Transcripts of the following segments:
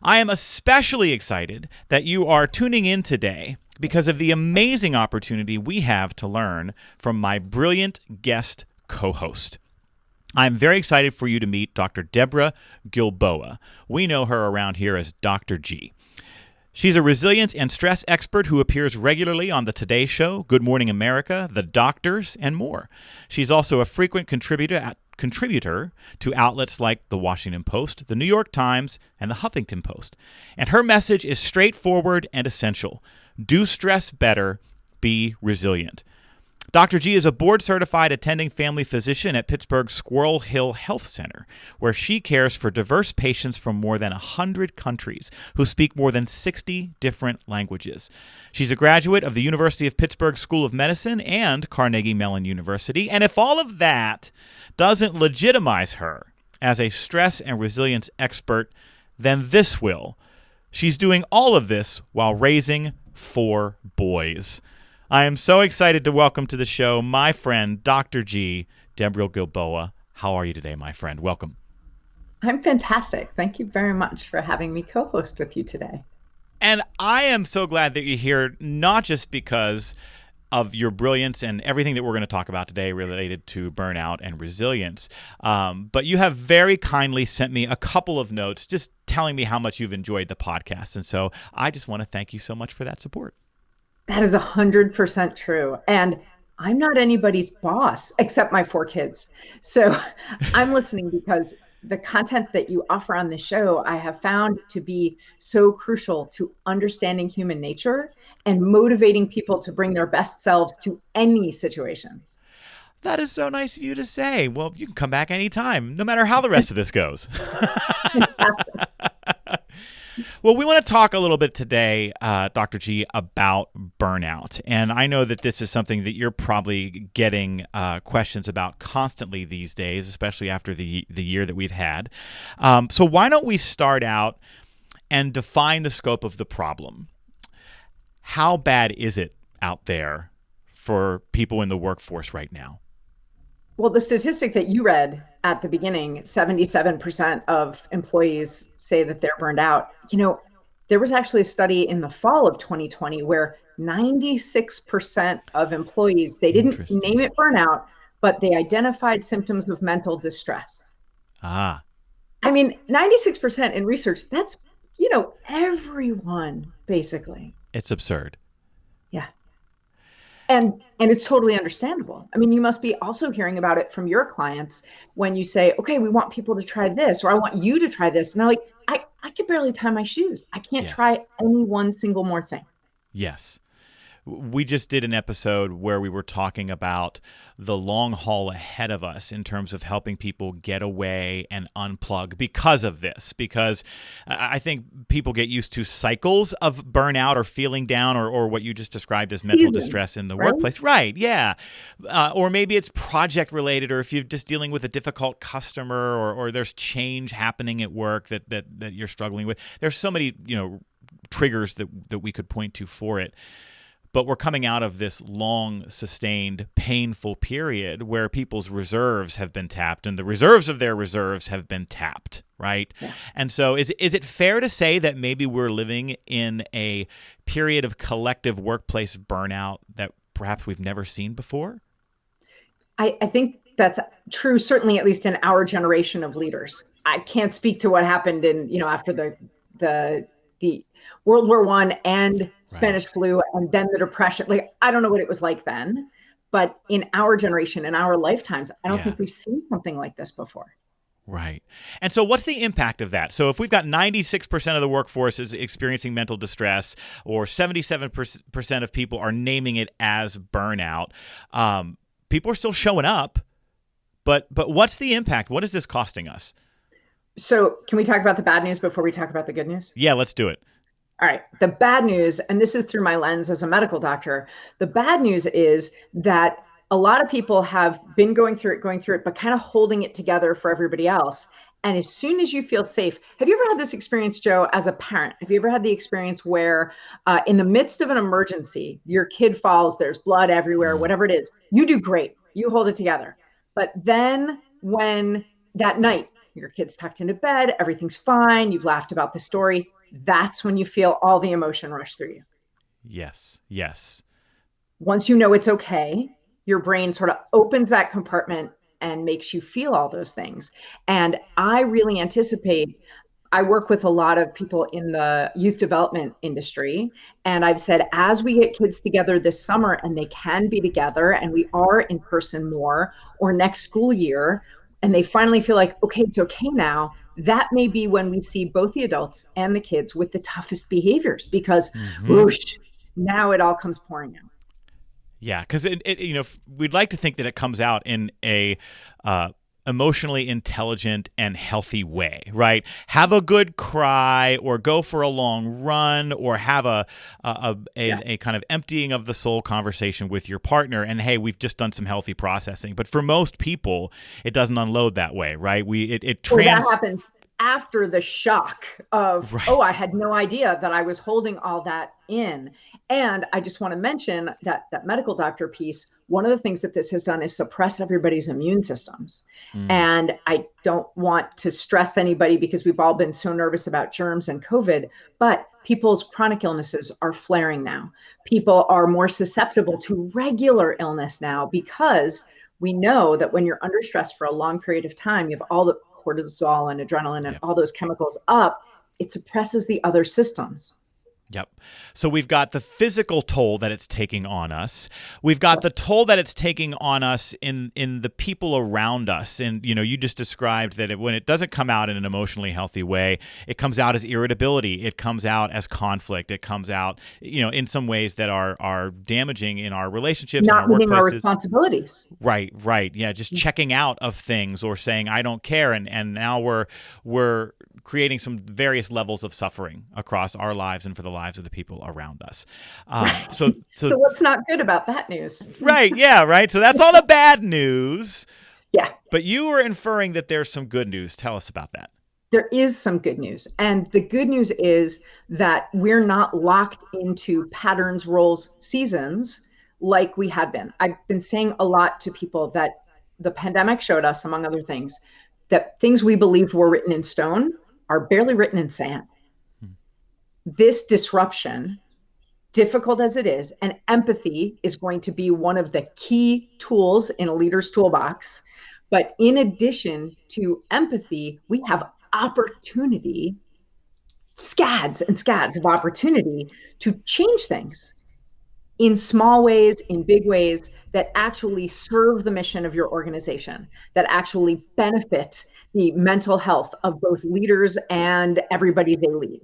I am especially excited that you are tuning in today because of the amazing opportunity we have to learn from my brilliant guest co-host. I'm very excited for you to meet Dr. Deborah Gilboa. We know her around here as Dr. G. She's a resilience and stress expert who appears regularly on The Today Show, Good Morning America, The Doctors, and more. She's also a frequent contributor to outlets like The Washington Post, The New York Times, and The Huffington Post. And her message is straightforward and essential. Do stress better, be resilient. Dr. G is a board-certified attending family physician at Pittsburgh's Squirrel Hill Health Center, where she cares for diverse patients from more than 100 countries who speak more than 60 different languages. She's a graduate of the University of Pittsburgh School of Medicine and Carnegie Mellon University, and if all of that doesn't legitimize her as a stress and resilience expert, then this will. She's doing all of this while raising 4 boys. I am so excited to welcome to the show my friend, Dr. G, Deborah Gilboa. How are you today, my friend? Welcome. I'm fantastic. Thank you very much for having me co-host with you today. And I am so glad that you're here, not just because of your brilliance and everything that we're going to talk about today related to burnout and resilience, but you have very kindly sent me a couple of notes just telling me how much you've enjoyed the podcast. And so I just want to thank you so much for that support. That is 100% true. And I'm not anybody's boss except my 4 kids. So I'm listening because the content that you offer on the show, I have found to be so crucial to understanding human nature and motivating people to bring their best selves to any situation. That is so nice of you to say. Well, you can come back anytime, no matter how the rest of this goes. Well, we want to talk a little bit today, Dr. G, about burnout. And I know that this is something that you're probably getting questions about constantly these days, especially after the year that we've had. So why don't we start out and define the scope of the problem? How bad is it out there for people in the workforce right now? Well, the statistic that you read at the beginning, 77% of employees say that they're burned out. You know, there was actually a study in the fall of 2020 where 96% of employees, they didn't name it burnout, but they identified symptoms of mental distress. Ah. I mean, 96% in research, that's, everyone, basically. It's absurd. Yeah. And it's totally understandable. I mean, you must be also hearing about it from your clients when you say, okay, we want people to try this, or I want you to try this. And they're like, I can barely tie my shoes. I can't try any one single more thing. Yes. We just did an episode where we were talking about the long haul ahead of us in terms of helping people get away and unplug because of this. Because I think people get used to cycles of burnout or feeling down or what you just described as mental distress in the workplace. Right, yeah. Or maybe it's project related, or if you're just dealing with a difficult customer or there's change happening at work that you're struggling with. There's so many, triggers that we could point to for it. But we're coming out of this long, sustained, painful period where people's reserves have been tapped and the reserves of their reserves have been tapped, right? Yeah. And so is it fair to say that maybe we're living in a period of collective workplace burnout that perhaps we've never seen before? I think that's true, certainly at least in our generation of leaders. I can't speak to what happened in, after the World War I and Spanish flu and then the Depression. Like, I don't know what it was like then, but in our generation, in our lifetimes, I don't think we've seen something like this before. Right. And so what's the impact of that? So if we've got 96% of the workforce is experiencing mental distress, or 77% of people are naming it as burnout, people are still showing up, but what's the impact? What is this costing us? So can we talk about the bad news before we talk about the good news? Yeah, let's do it. All right. The bad news, and this is through my lens as a medical doctor, the bad news is that a lot of people have been going through it, but kind of holding it together for everybody else. And as soon as you feel safe, have you ever had this experience, Joe, as a parent? Have you ever had the experience where in the midst of an emergency, your kid falls, there's blood everywhere, whatever it is, you do great, you hold it together. But then when that night your kid's tucked into bed, everything's fine, you've laughed about the story. That's when you feel all the emotion rush through you. Yes. Yes. Once you know it's okay, your brain sort of opens that compartment and makes you feel all those things. And I really anticipate, I work with a lot of people in the youth development industry. And I've said, as we get kids together this summer and they can be together and we are in person more, or next school year, and they finally feel like, okay, it's okay now, that may be when we see both the adults and the kids with the toughest behaviors because whoosh, now it all comes pouring out. Yeah, because we'd like to think that it comes out in a emotionally intelligent and healthy way, right? Have a good cry, or go for a long run, or have a kind of emptying of the soul conversation with your partner. And hey, we've just done some healthy processing. But for most people, it doesn't unload that way, right? That happens after the shock of, right. Oh, I had no idea that I was holding all that in. And I just want to mention that medical doctor piece, one of the things that this has done is suppress everybody's immune systems. And I don't want to stress anybody because we've all been so nervous about germs and COVID, but people's chronic illnesses are flaring now. People are more susceptible to regular illness now because we know that when you're under stress for a long period of time, you have all the cortisol and adrenaline and all those chemicals up, it suppresses the other systems. Yep. So we've got the physical toll that it's taking on us. We've got the toll that it's taking on us in the people around us. And, you just described that when it doesn't come out in an emotionally healthy way, it comes out as irritability. It comes out as conflict. It comes out, in some ways that are damaging in our relationships, not in our meeting workplaces. Our responsibilities. Right. Yeah. Just checking out of things or saying, I don't care. And now we're creating some various levels of suffering across our lives and for the lives of the people around us. So what's not good about that news? Right. Yeah. Right. So that's all the bad news. Yeah. But you were inferring that there's some good news. Tell us about that. There is some good news. And the good news is that we're not locked into patterns, roles, seasons like we had been. I've been saying a lot to people that the pandemic showed us, among other things, that things we believed were written in stone are barely written in sand. This disruption, difficult as it is, and empathy is going to be one of the key tools in a leader's toolbox. But in addition to empathy, we have opportunity, scads and scads of opportunity to change things in small ways, in big ways that actually serve the mission of your organization, that actually benefit the mental health of both leaders and everybody they lead.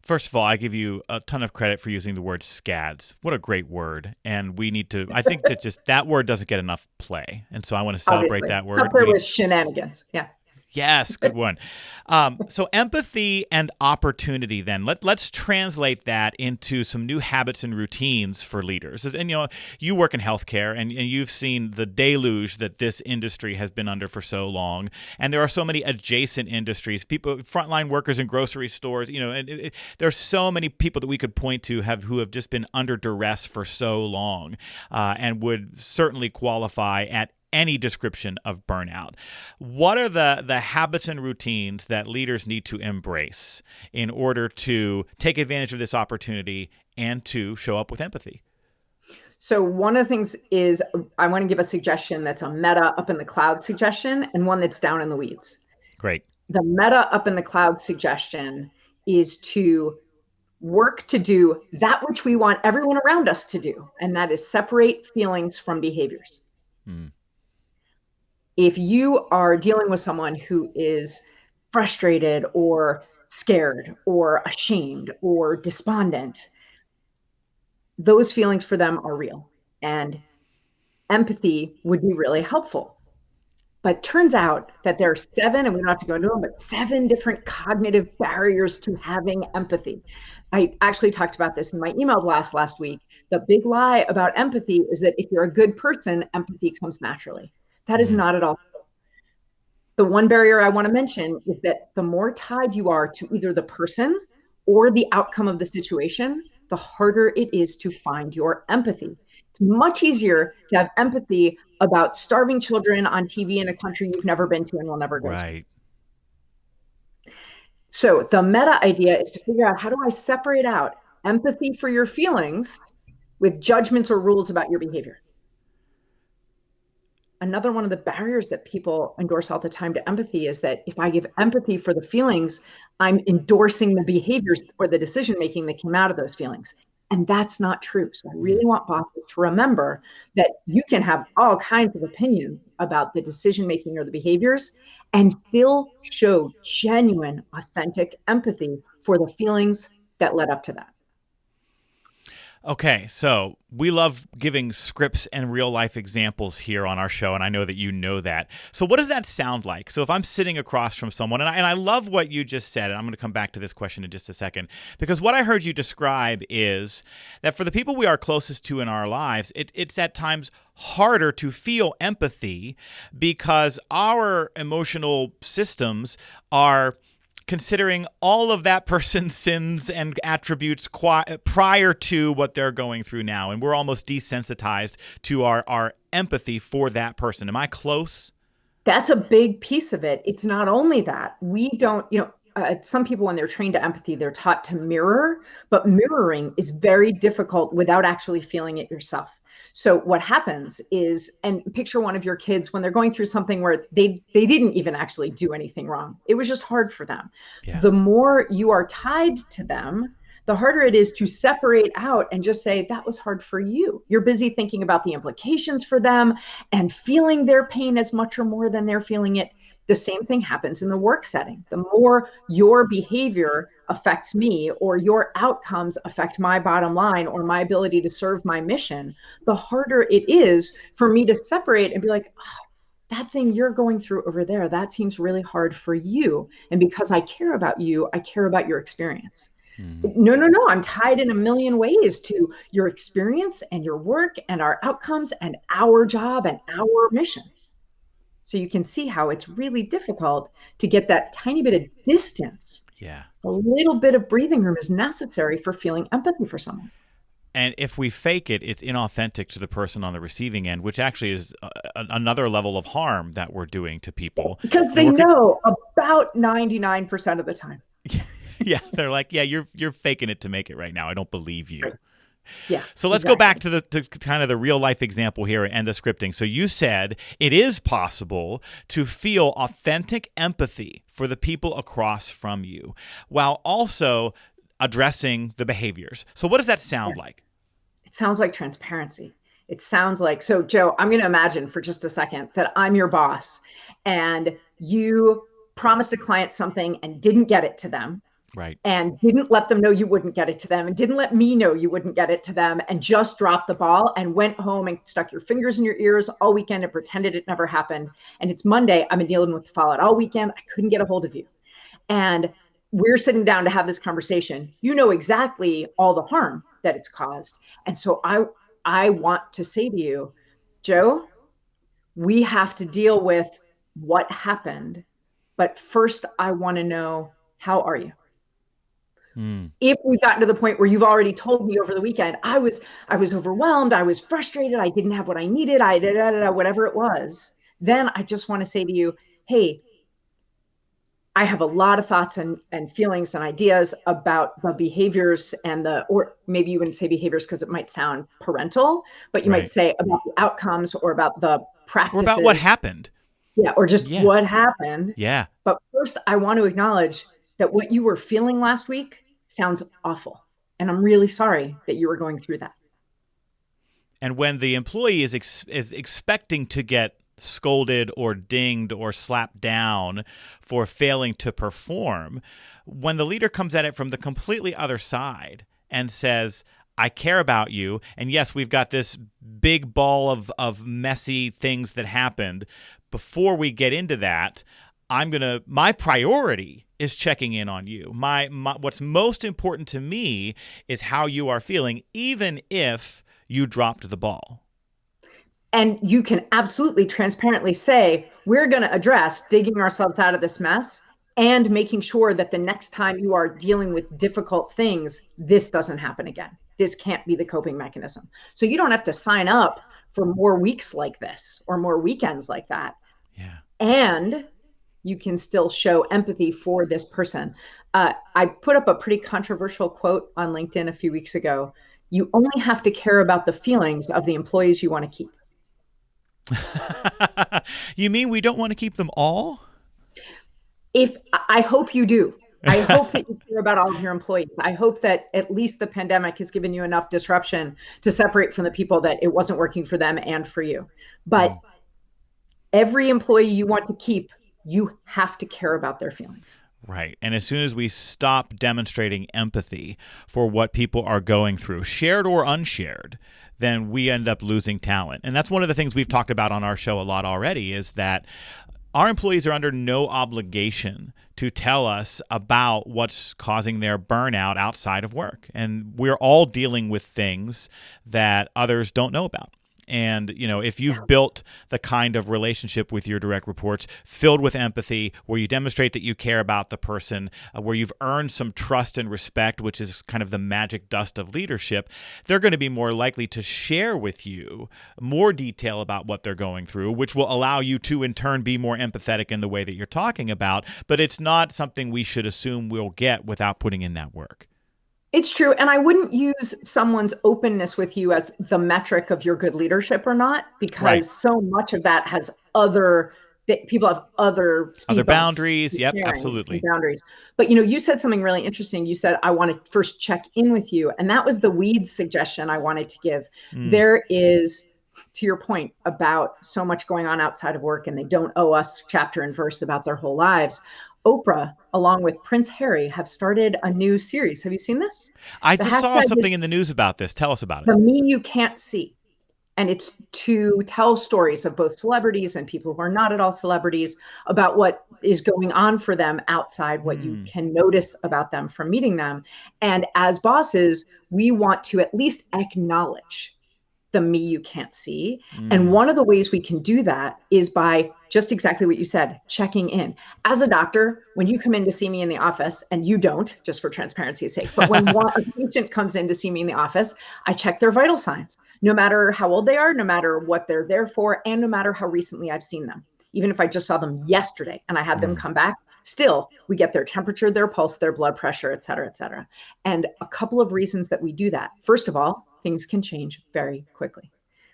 First of all, I give you a ton of credit for using the word scads. What a great word. And we need to, I think that just that word doesn't get enough play. And so I want to celebrate that word. It's up there with shenanigans. Yeah. Yes, good one. So empathy and opportunity then. Let's translate that into some new habits and routines for leaders. And you work in healthcare and you've seen the deluge that this industry has been under for so long. And there are so many adjacent industries, people, frontline workers in grocery stores, and there's so many people that we could point to who have just been under duress for so long and would certainly qualify at any description of burnout. What are the habits and routines that leaders need to embrace in order to take advantage of this opportunity and to show up with empathy? So one of the things is I want to give a suggestion that's a meta up in the cloud suggestion and one that's down in the weeds. Great. The meta up in the cloud suggestion is to work to do that which we want everyone around us to do, and that is separate feelings from behaviors. If you are dealing with someone who is frustrated or scared or ashamed or despondent, those feelings for them are real. And empathy would be really helpful. But turns out that there are 7, and we don't have to go into them, but 7 different cognitive barriers to having empathy. I actually talked about this in my email blast last week. The big lie about empathy is that if you're a good person, empathy comes naturally. That is not at all true. The one barrier I want to mention is that the more tied you are to either the person or the outcome of the situation, the harder it is to find your empathy. It's It's much easier to have empathy about starving children on TV in a country you've never been to and will never go to. Right. So the meta idea is to figure out, how do I separate out empathy for your feelings with judgments or rules about your behavior? Another one of the barriers that people endorse all the time to empathy is that if I give empathy for the feelings, I'm endorsing the behaviors or the decision making that came out of those feelings. And that's not true. So I really want bosses to remember that you can have all kinds of opinions about the decision making or the behaviors and still show genuine, authentic empathy for the feelings that led up to that. Okay, so we love giving scripts and real life examples here on our show, and I know that you know that. So what does that sound like? So if I'm sitting across from someone, and I love what you just said, and I'm going to come back to this question in just a second, because what I heard you describe is that for the people we are closest to in our lives, it's at times harder to feel empathy because our emotional systems are considering all of that person's sins and attributes prior to what they're going through now. And we're almost desensitized to our empathy for that person. Am I close? That's a big piece of it. It's not only that. We don't, some people, when they're trained to empathy, they're taught to mirror, but mirroring is very difficult without actually feeling it yourself. So what happens is, and picture one of your kids when they're going through something where they didn't even actually do anything wrong. It was just hard for them. Yeah. The more you are tied to them, the harder it is to separate out and just say, that was hard for you. You're busy thinking about the implications for them and feeling their pain as much or more than they're feeling it. The same thing happens in the work setting. The more your behavior affects me or your outcomes affect my bottom line or my ability to serve my mission, the harder it is for me to separate and be like, oh, that thing you're going through over there, that seems really hard for you. And because I care about you, I care about your experience. Mm-hmm. No, I'm tied in a million ways to your experience and your work and our outcomes and our job and our mission. So you can see how it's really difficult to get that tiny bit of distance. Yeah. A little bit of breathing room is necessary for feeling empathy for someone. And if we fake it, it's inauthentic to the person on the receiving end, which actually is another level of harm that we're doing to people. Because they know about 99% of the time. Yeah, they're like, yeah, you're faking it to make it right now. I don't believe you. Right. Yeah. So let's go back to kind of the real life example here and the scripting. So you said it is possible to feel authentic empathy for the people across from you while also addressing the behaviors. So what does that sound like? It sounds like transparency. It sounds like, so Joe, I'm going to imagine for just a second that I'm your boss and you promised a client something and didn't get it to them. Right. And didn't let them know you wouldn't get it to them and didn't let me know you wouldn't get it to them and just dropped the ball and went home and stuck your fingers in your ears all weekend and pretended it never happened. And it's Monday. I've been dealing with the fallout all weekend. I couldn't get a hold of you. And we're sitting down to have this conversation. You know exactly all the harm that it's caused. And so I want to say to you, Joe, we have to deal with what happened. But first, I want to know, how are you? If we've gotten to the point where you've already told me over the weekend, I was overwhelmed, I was frustrated, I didn't have what I needed, whatever it was, then I just want to say to you, hey, I have a lot of thoughts and feelings and ideas about the behaviors and or maybe you wouldn't say behaviors because it might sound parental, but you might say about the outcomes or about the practices. Or about what happened. Yeah, or just what happened. Yeah. But first, I want to acknowledge that what you were feeling last week sounds awful. And I'm really sorry that you were going through that. And when the employee is expecting to get scolded or dinged or slapped down for failing to perform, when the leader comes at it from the completely other side and says, I care about you, and yes, we've got this big ball of messy things that happened, before we get into that, my priority is checking in on you. What's most important to me is how you are feeling, even if you dropped the ball. And you can absolutely transparently say, we're going to address digging ourselves out of this mess and making sure that the next time you are dealing with difficult things, this doesn't happen again. this can't be the coping mechanism. So you don't have to sign up for more weeks like this or more weekends like that. Yeah. And you can still show empathy for this person. I put up a pretty controversial quote on LinkedIn a few weeks ago. You only have to care about the feelings of the employees you want to keep. You mean we don't want to keep them all? I hope you do. I hope that you care about all of your employees. I hope that at least the pandemic has given you enough disruption to separate from the people that it wasn't working for them and for you. But every employee you want to keep, you have to care about their feelings. Right. And as soon as we stop demonstrating empathy for what people are going through, shared or unshared, then we end up losing talent. And that's one of the things we've talked about on our show a lot already, is that our employees are under no obligation to tell us about what's causing their burnout outside of work. And we're all dealing with things that others don't know about. And, if you've built the kind of relationship with your direct reports filled with empathy, where you demonstrate that you care about the person, where you've earned some trust and respect, which is kind of the magic dust of leadership, they're going to be more likely to share with you more detail about what they're going through, which will allow you to, in turn, be more empathetic in the way that you're talking about. But it's not something we should assume we'll get without putting in that work. It's true. And I wouldn't use someone's openness with you as the metric of your good leadership or not, because so much of that has people have other boundaries. Yep, absolutely. Boundaries. But, you said something really interesting. You said, I want to first check in with you. And that was the weeds suggestion I wanted to give. There is, to your point about so much going on outside of work and they don't owe us chapter and verse about their whole lives. Oprah, along with Prince Harry, have started a new series. Have you seen this? I just saw something in the news about this. Tell us about it. The Me You Can't See. And it's to tell stories of both celebrities and people who are not at all celebrities about what is going on for them outside, what you can notice about them from meeting them. And as bosses, we want to at least acknowledge the me you can't see. And one of the ways we can do that is by just exactly what you said, checking in. As a doctor, when you come in to see me in the office, and you don't, just for transparency's sake, but when a patient comes in to see me in the office, I check their vital signs, no matter how old they are, no matter what they're there for, and no matter how recently I've seen them. Even if I just saw them yesterday and I had them come back, still, we get their temperature, their pulse, their blood pressure, et cetera, et cetera. And a couple of reasons that we do that. First of all, things can change very quickly.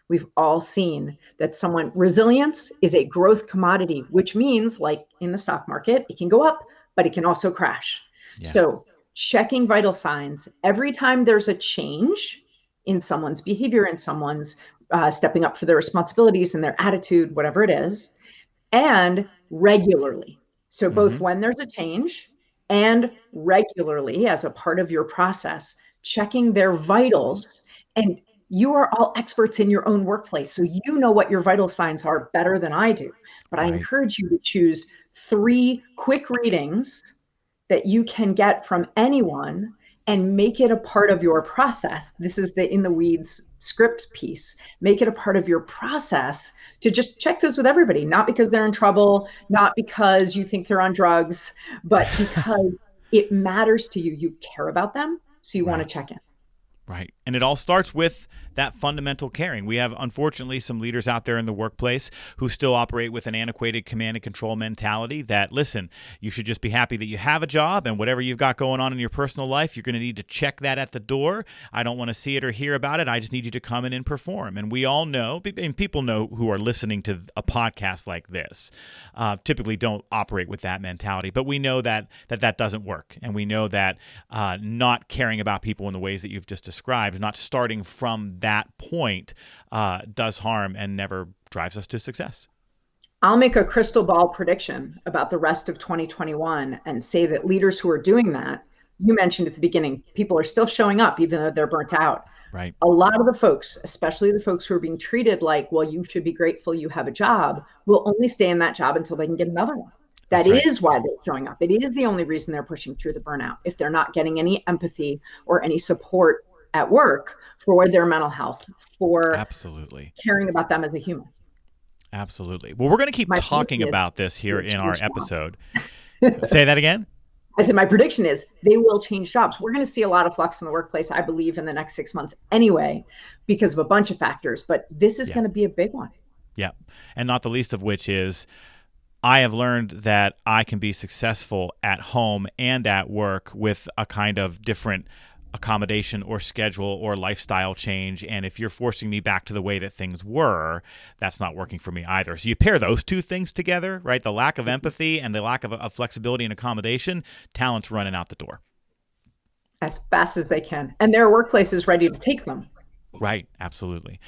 We've all seen that resilience is a growth commodity, which means, like in the stock market, it can go up, but it can also crash. Yeah. So checking vital signs every time there's a change in someone's behavior, in someone's stepping up for their responsibilities and their attitude, whatever it is, and regularly. So both when there's a change and regularly as a part of your process, checking their vitals. And you are all experts in your own workplace, so you know what your vital signs are better than I do. But I encourage you to choose 3 quick readings that you can get from anyone and make it a part of your process. This is the in the weeds script piece. Make it a part of your process to just check those with everybody, not because they're in trouble, not because you think they're on drugs, but because it matters to you. You care about them, so you want to check in. Right. And it all starts with that fundamental caring. We have, unfortunately, some leaders out there in the workplace who still operate with an antiquated command and control mentality that, listen, you should just be happy that you have a job, and whatever you've got going on in your personal life, you're going to need to check that at the door. I don't want to see it or hear about it. I just need you to come in and perform. And we all know, and people know who are listening to a podcast like this, typically don't operate with that mentality. But we know that doesn't work. And we know that not caring about people in the ways that you've just described, not starting from that point, does harm and never drives us to success. I'll make a crystal ball prediction about the rest of 2021 and say that leaders who are doing that, you mentioned at the beginning, people are still showing up even though they're burnt out. Right. A lot of the folks, especially the folks who are being treated like, well, you should be grateful you have a job, will only stay in that job until they can get another one. That is why they're showing up. It is the only reason they're pushing through the burnout. If they're not getting any empathy or any support at work for their mental health, for caring about them as a human. Absolutely. Well, we're going to keep talking about this here in our episode. Say that again? I said, my prediction is they will change jobs. We're going to see a lot of flux in the workplace, I believe, in the next 6 months anyway, because of a bunch of factors. But this is going to be a big one. Yeah. And not the least of which is I have learned that I can be successful at home and at work with a kind of different accommodation or schedule or lifestyle change. And if you're forcing me back to the way that things were, that's not working for me either. So you pair those two things together, right? The lack of empathy and the lack of flexibility and accommodation, talent's running out the door. As fast as they can. And there are workplaces ready to take them. Right. Absolutely.